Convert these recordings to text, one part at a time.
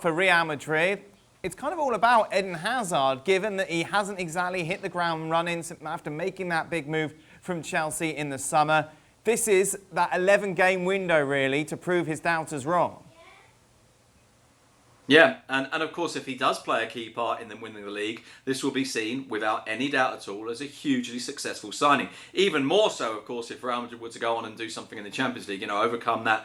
For Real Madrid, it's kind of all about Eden Hazard, given that he hasn't exactly hit the ground running after making that big move from Chelsea in the summer. This is that 11-game window, really, to prove his doubters wrong. Yeah, and of course, if he does play a key part in them winning the league, this will be seen, without any doubt at all, as a hugely successful signing. Even more so, of course, if Real Madrid were to go on and do something in the Champions League, overcome that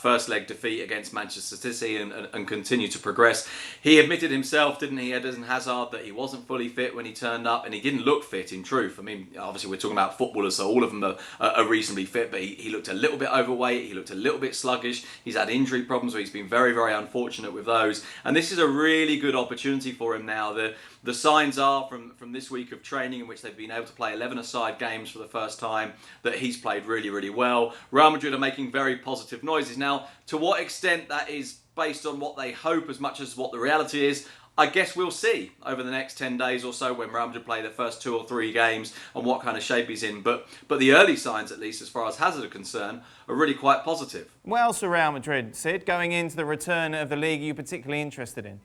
first leg defeat against Manchester City and continue to progress. He admitted himself, didn't he, Eden Hazard, that he wasn't fully fit when he turned up, and he didn't look fit, in truth. I mean, obviously we're talking about footballers, so all of them are reasonably fit, but he looked a little bit overweight, he looked a little bit sluggish, he's had injury problems where he's been very, very unfortunate with those. And this is a really good opportunity for him now. The signs are from this week of training, in which they've been able to play 11-a-side games for the first time, that he's played really, really well. Real Madrid are making very positive noises. Now, to what extent that is based on what they hope as much as what the reality is, I guess we'll see over the next 10 days or so when Real Madrid play their first 2 or 3 games and what kind of shape he's in. But the early signs, at least as far as Hazard are concerned, are really quite positive. What else for Real Madrid, Sid, going into the return of the league, are you particularly interested in?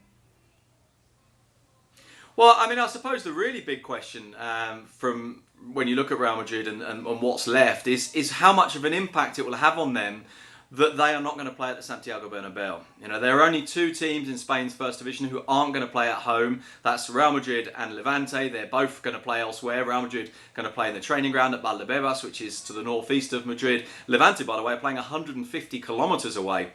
Well, I mean, I suppose the really big question from when you look at Real Madrid and what's left is how much of an impact it will have on them that they are not going to play at the Santiago Bernabeu. There are only 2 teams in Spain's first division who aren't going to play at home. That's Real Madrid and Levante. They're both going to play elsewhere. Real Madrid going to play in the training ground at Valdebebas, which is to the northeast of Madrid. Levante, by the way, are playing 150 kilometres away.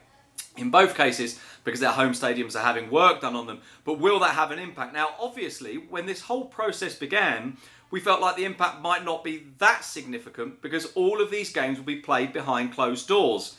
In both cases, because their home stadiums are having work done on them. But will that have an impact? Now, obviously, when this whole process began, we felt like the impact might not be that significant because all of these games will be played behind closed doors.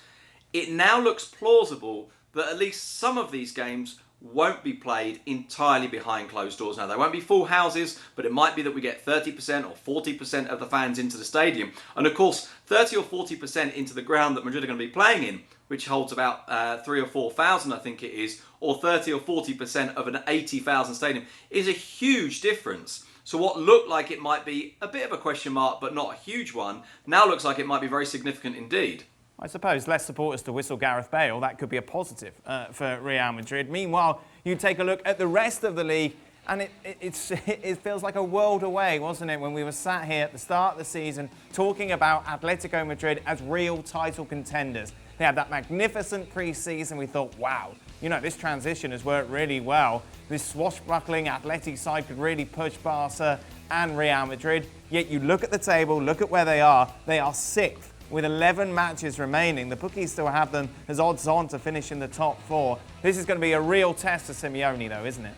It now looks plausible that at least some of these games won't be played entirely behind closed doors. Now, they won't be full houses, but it might be that we get 30% or 40% of the fans into the stadium. And of course, 30 or 40% into the ground that Madrid are going to be playing in, which holds about 3,000 or 4,000, I think it is, or 30 or 40% of an 80,000 stadium, is a huge difference. So what looked like it might be a bit of a question mark, but not a huge one, now looks like it might be very significant indeed. I suppose less supporters to whistle Gareth Bale, that could be a positive for Real Madrid. Meanwhile, you take a look at the rest of the league, and it feels like a world away, wasn't it, when we were sat here at the start of the season talking about Atletico Madrid as real title contenders. They had that magnificent pre-season. We thought, wow, this transition has worked really well. This swashbuckling Athletic side could really push Barca and Real Madrid. Yet you look at the table, look at where they are 6th. With 11 matches remaining. The bookies still have them as odds on to finish in the top 4. This is going to be a real test for Simeone, though, isn't it?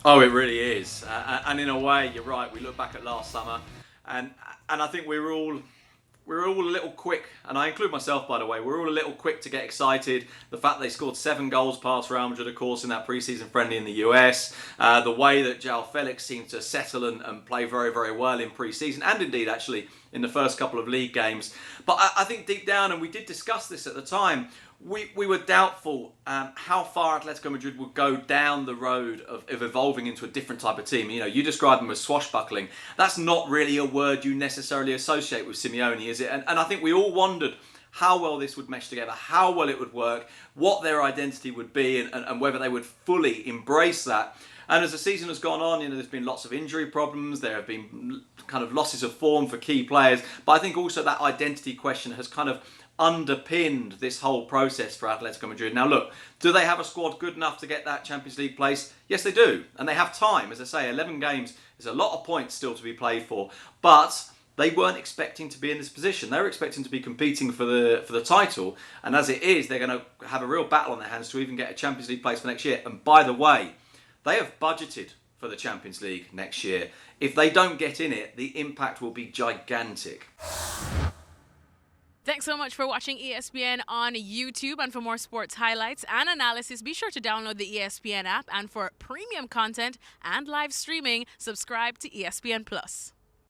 Oh, it really is. And in a way, you're right. We look back at last summer, and I think we were all a little quick, and I include myself, by the way, we're all a little quick to get excited. The fact they scored 7 goals past Real Madrid, of course, in that pre-season friendly in the US. The way that João Felix seemed to settle and play very, very well in pre-season, and indeed, actually, in the first couple of league games. But I think deep down, and we did discuss this at the time, we were doubtful how far Atletico Madrid would go down the road of evolving into a different type of team. You describe them as swashbuckling. That's not really a word you necessarily associate with Simeone, is it? And I think we all wondered how well this would mesh together, how well it would work, what their identity would be, and whether they would fully embrace that. And as the season has gone on, there's been lots of injury problems. There have been kind of losses of form for key players. But I think also that identity question has kind of underpinned this whole process for Atletico Madrid. Now look, do they have a squad good enough to get that Champions League place? Yes, they do. And they have time. As I say, 11 games is a lot of points still to be played for. But they weren't expecting to be in this position. They were expecting to be competing for the title. And as it is, they're going to have a real battle on their hands to even get a Champions League place for next year. And by the way, they have budgeted for the Champions League next year. If they don't get in it, the impact will be gigantic. Thanks so much for watching ESPN on YouTube. And for more sports highlights and analysis, be sure to download the ESPN app. And for premium content and live streaming, subscribe to ESPN Plus.